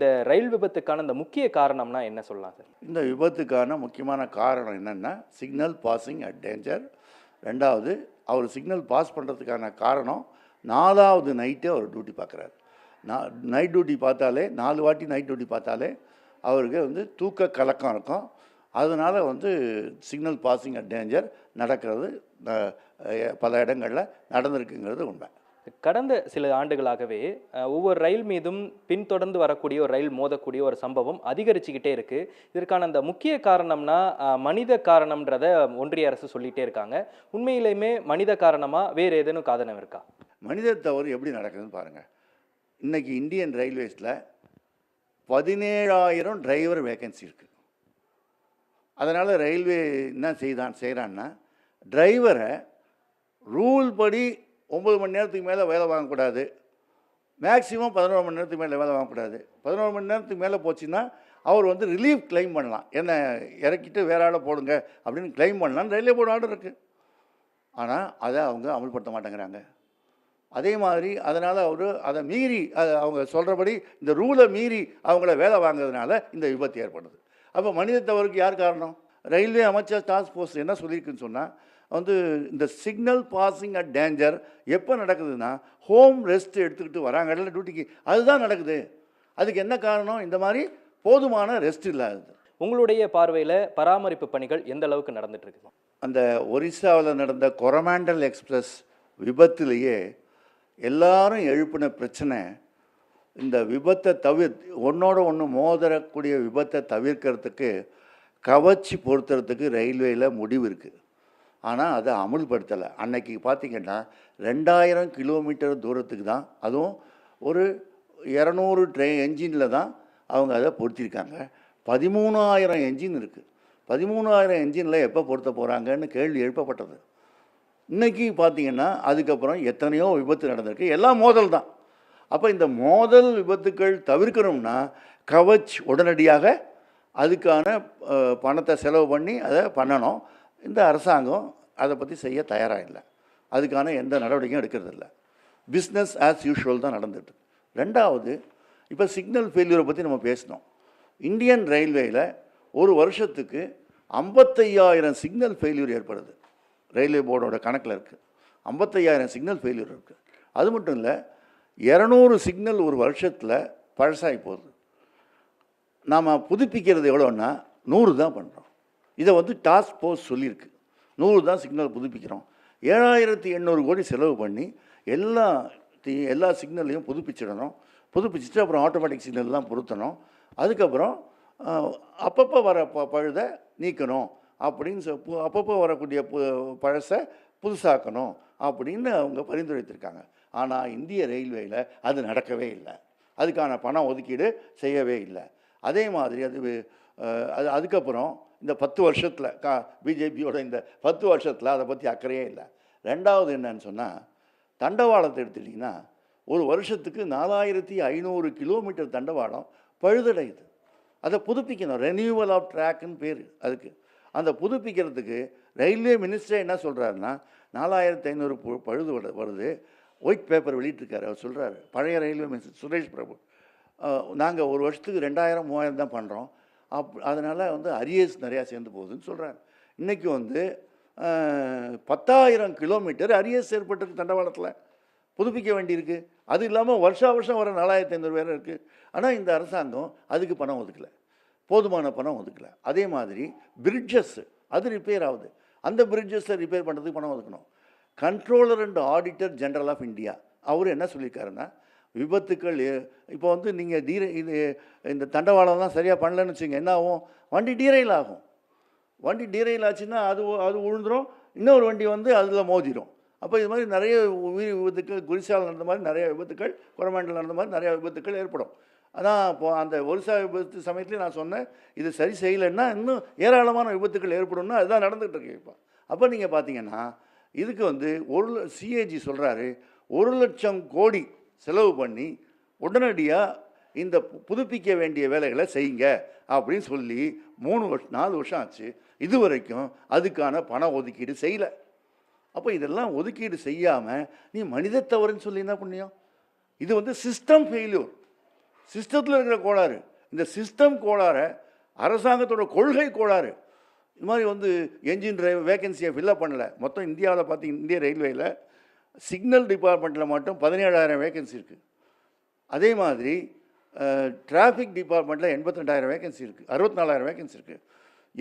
இந்த ரயில் விபத்துக்கான இந்த முக்கிய காரணம்னா என்ன சொல்லலாம் சார்? இந்த விபத்துக்கான முக்கியமான காரணம் என்னென்னா சிக்னல் பாசிங் அட் டேஞ்சர். ரெண்டாவது, அவர் சிக்னல் பாஸ் பண்ணுறதுக்கான காரணம் 4வது நைட்டு அவர் டியூட்டி பார்க்குறாரு. நைட் டியூட்டி பார்த்தாலே 4 வாட்டி நைட் டியூட்டி பார்த்தாலே அவருக்கு வந்து தூக்க கலக்கம் இருக்கும். அதனால் வந்து சிக்னல் பாசிங் அட் டேஞ்சர் நடக்கிறது பல இடங்களில் நடந்திருக்குங்கிறது உண்மை. கடந்த சில ஆண்டுகளாகவே ஒவ்வொரு ரயில் மீதும் பின்தொடர்ந்து வரக்கூடிய ஒரு ரயில் மோதக்கூடிய ஒரு சம்பவம் அதிகரிச்சுக்கிட்டே இருக்கு. இதற்கான அந்த முக்கிய காரணம்னா மனித காரணம்ன்றத ஒன்றிய அரசு சொல்லிட்டே இருக்காங்க. உண்மையிலுமே மனித காரணமா வேறு ஏதேனும் காரணம் இருக்கா? மனித தவறு எப்படி நடக்குதுன்னு பாருங்கள். இன்றைக்கி இந்தியன் ரயில்வேஸில் 17,000 டிரைவர் வேக்கன்சி இருக்குது. அதனால் ரயில்வே என்ன செய்கிறான்னா டிரைவரை ரூல் படி 9 மணி நேரத்துக்கு மேலே வேலை வாங்கக்கூடாது, மேக்ஸிமம் 11 மணி நேரத்துக்கு மேலே வேலை வாங்கக்கூடாது. 11 மணி நேரத்துக்கு மேலே போச்சுன்னா அவர் வந்து ரிலீஃப் கிளைம் பண்ணலாம், என்ன இறக்கிட்டு வேற ஆளை போடுங்க அப்படின்னு கிளைம் பண்ணலான்னு ரயில்வே போர்டு ஆர்டர் இருக்குது. ஆனால் அதை அவங்க அமல்படுத்த மாட்டேங்கிறாங்க. அதே மாதிரி அதனால் அதை மீறி அவங்க சொல்கிறபடி இந்த ரூலை மீறி அவங்கள வேலை வாங்குறதுனால இந்த விபத்து ஏற்படுது. அப்போ மனித தவறுக்கு யார் காரணம்? ரயில்வே அமைச்சர் டாஸ்க் ஃபோர்ஸ் என்ன சொல்லியிருக்குன்னு சொன்னால் வந்து இந்த சிக்னல் பாசிங் அட் டேஞ்சர் எப்போ நடக்குதுன்னா ஹோம் ரெஸ்ட் எடுத்துக்கிட்டு வராங்க டியூட்டிக்கு, அதுதான் நடக்குது. அதுக்கு என்ன காரணம்? இந்த மாதிரி போதுமான ரெஸ்ட் இல்லாதது. உங்களுடைய பார்வையில் பராமரிப்பு பணிகள் எந்த அளவுக்கு நடந்துட்டு இருக்கு? அந்த ஒரிசாவில் நடந்த கொரமாண்டல் எக்ஸ்பிரஸ் விபத்துலேயே எல்லாரும் எழுப்பின பிரச்சனை இந்த விபத்தை ஒன்றோட ஒன்று மோதரக்கூடிய விபத்தை தவிர்க்கிறதுக்கு கவச்சி பொருத்துறதுக்கு ரயில்வேயில் முடிவு இருக்குது. ஆனால் அதை அமுல்படுத்தலை. அன்னைக்கு பார்த்திங்கன்னா 2000 கிலோமீட்டர் தூரத்துக்கு தான், அதுவும் ஒரு 200 என்ஜினில் தான் அவங்க அதை பொருத்தியிருக்காங்க. 13,000 என்ஜின் இருக்குது. 13,000 என்ஜினில் எப்போ பொருத்த போகிறாங்கன்னு கேள்வி எழுப்பப்பட்டது. இன்றைக்கி பார்த்திங்கன்னா அதுக்கப்புறம் எத்தனையோ விபத்து நடந்திருக்கு, எல்லாம் மோதல் தான். அப்போ இந்த மோதல் விபத்துக்கள் தவிர்க்கணும்னா கவச் உடனடியாக அதுக்கான பணத்தை செலவு பண்ணி அதை பண்ணணும். இந்த அரசாங்கம் அதை பற்றி செய்ய தயாராக இல்லை, அதுக்கான எந்த நடவடிக்கையும் எடுக்கிறதில்ல. பிஸ்னஸ் ஆஸ் யூஷுவல் தான் நடந்துட்டு. ரெண்டாவது, இப்போ சிக்னல் ஃபெயிலியரை பற்றி நம்ம பேசினோம். இந்தியன் ரயில்வேயில் ஒரு வருஷத்துக்கு 55,000 சிக்னல் ஃபெயிலியர் ஏற்படுது. ரயில்வே போர்டோட கணக்கில் இருக்குது 55,000 சிக்னல் ஃபெயிலியர் இருக்குது. அது மட்டும் இல்லை, 200 சிக்னல் ஒரு வருஷத்தில் பழசாகி போகுது. நாம் புதுப்பிக்கிறது எவ்வளோன்னா 100 தான் பண்ணுறோம். இதை வந்து டாஸ்க் ஃபோர்ஸ் சொல்லியிருக்கு, 100 தான் சிக்னல் புதுப்பிக்கிறோம். 7,800 கோடி செலவு பண்ணி எல்லா சிக்னல்லையும் புதுப்பிச்சிடணும். புதுப்பிச்சுட்டு அப்புறம் ஆட்டோமேட்டிக் சிக்னல்லாம் பொருத்தணும். அதுக்கப்புறம் அப்பப்போ வர பழுதை நீக்கணும் அப்படின்னு அப்பப்போ வரக்கூடிய பழசை புதுசாக்கணும் அப்படின்னு அவங்க பரிந்துரைத்திருக்காங்க. ஆனால் இந்திய ரயில்வேயில் அது நடக்கவே இல்லை. அதுக்கான பணம் ஒதுக்கீடு செய்யவே இல்லை. அதே மாதிரி அதுக்கப்புறம் இந்த 10 வருஷத்தில் பிஜேபியோட இந்த 10 வருஷத்தில் அதை பற்றி அக்கறையே இல்லை. ரெண்டாவது என்னன்னு சொன்னால், தண்டவாளத்தை எடுத்துட்டிங்கன்னா ஒரு வருஷத்துக்கு 4,500 கிலோமீட்டர் தண்டவாளம் பழுதடையுது. அதை புதுப்பிக்கணும். ரெனியூவல் ஆஃப் ட்ராக்குன்னு பேர் அதுக்கு. அந்த புதுப்பிக்கிறதுக்கு ரயில்வே மினிஸ்டரே என்ன சொல்கிறாருன்னா 4,500 பழுது வருது. ஒயிட் பேப்பர் வெளியிட்டிருக்காரு. அவர் சொல்கிறாரு, பழைய ரயில்வே மினிஸ்டர் சுரேஷ் பிரபு, நாங்கள் ஒரு வருஷத்துக்கு 2,000 3,000 தான் பண்ணுறோம், அதனால் வந்து அரியர்ஸ் நிறையா சேர்ந்து போகுதுன்னு சொல்கிறார். இன்றைக்கி வந்து 10,000 கிலோமீட்டர் அரியர்ஸ் ஏற்பட்டிருக்கு தண்டவாளத்தில், புதுப்பிக்க வேண்டியிருக்கு. அது இல்லாமல் வருஷம் வர 4,500 வேறு இருக்குது. ஆனால் இந்த அரசாங்கம் அதுக்கு பணம் ஒதுக்கலை, போதுமான பணம் ஒதுக்கலை. அதே மாதிரி பிரிட்ஜஸ் அது ரிப்பேர் ஆகுது, அந்த பிரிட்ஜஸை ரிப்பேர் பண்ணுறதுக்கு பணம் ஒதுக்கணும். Controller and auditor general of India அவர் என்ன சொல்லியிருக்காருன்னா, விபத்துக்கள் இப்போ வந்து நீங்கள் இந்த தண்டவாளம்லாம் சரியாக பண்ணலன்னு வச்சுங்க, என்ன ஆகும்? வண்டி டீரெயில் ஆகும். வண்டி டீரெயில் ஆச்சுன்னா அது விழுந்துடும், இன்னொரு வண்டி வந்து அதில் மோதிடும். அப்போ இது மாதிரி நிறைய உயிர் விபத்துக்கள், குரிசால் நடந்த மாதிரி நிறைய விபத்துக்கள், கொரமாண்டல் நடந்த மாதிரி நிறையா விபத்துக்கள் ஏற்படும். ஆனால் இப்போது அந்த ஒரிசா விபத்து சமயத்துலேயும் நான் சொன்னேன், இது சரி செய்யலைன்னா இன்னும் ஏராளமான விபத்துக்கள் ஏற்படும்னா அதுதான் நடந்துகிட்டு இருக்கு இப்போ. அப்போ நீங்கள் பார்த்தீங்கன்னா இதுக்கு வந்து சிஏஜி சொல்கிறாரு 1,00,000 கோடி செலவு பண்ணி உடனடியாக இந்த புதுப்பிக்க வேண்டிய வேலைகளை செய்யுங்க அப்படின்னு சொல்லி 4 வருஷம் ஆச்சு. இது வரைக்கும் அதுக்கான பண ஒதுக்கீடு செய்யலை. அப்போ இதெல்லாம் ஒதுக்கீடு செய்யாமல் நீ மனித தவறுன்னு சொல்லி என்ன பண்ணியும்? இது வந்து சிஸ்டம் ஃபெயில்யூர். சிஸ்டத்தில் இருக்கிற கோளாறு. இந்த சிஸ்டம் கோளாறை அரசாங்கத்தோட கொள்கை கோளாறு. இது மாதிரி வந்து என்ஜின் டிரைவர் வேகன்சியை ஃபில்லப் பண்ணல. மொத்தம் இந்தியாவில் பார்த்தீங்கன்னா இந்திய ரயில்வேயில் சிக்னல் டிபார்ட்மெண்ட்டில் மட்டும் 17,000 வேகன்சி இருக்குது. அதே மாதிரி டிராஃபிக் டிபார்ட்மெண்ட்டில் 82,000 வேகன்சி இருக்குது, 64,000 வேகன்சி இருக்குது.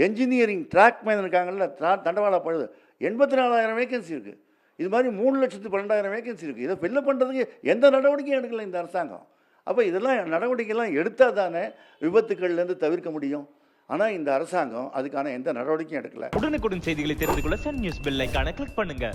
என்ஜினியரிங் ட்ராக் மேன் இருக்காங்கல்ல, தண்டவாள பழுது, 84,000 வேகன்சி இருக்குது. இது மாதிரி 3,12,000 வேகன்சி இருக்குது. இதை ஃபில்லப் பண்ணுறதுக்கு எந்த நடவடிக்கையும் எடுக்கலை இந்த அரசாங்கம். அப்போ இதெல்லாம் நடவடிக்கைலாம் எடுத்தால் தானே விபத்துக்கள்லேருந்து தவிர்க்க முடியும். ஆனால் இந்த அரசாங்கம் அதுக்கான எந்த நடவடிக்கையும் எடுக்கலை. உடனுக்குடன் செய்திகளை தெரிந்து கொள்ள சன் நியூஸ் பெல் ஐகானை கிளிக் பண்ணுங்க.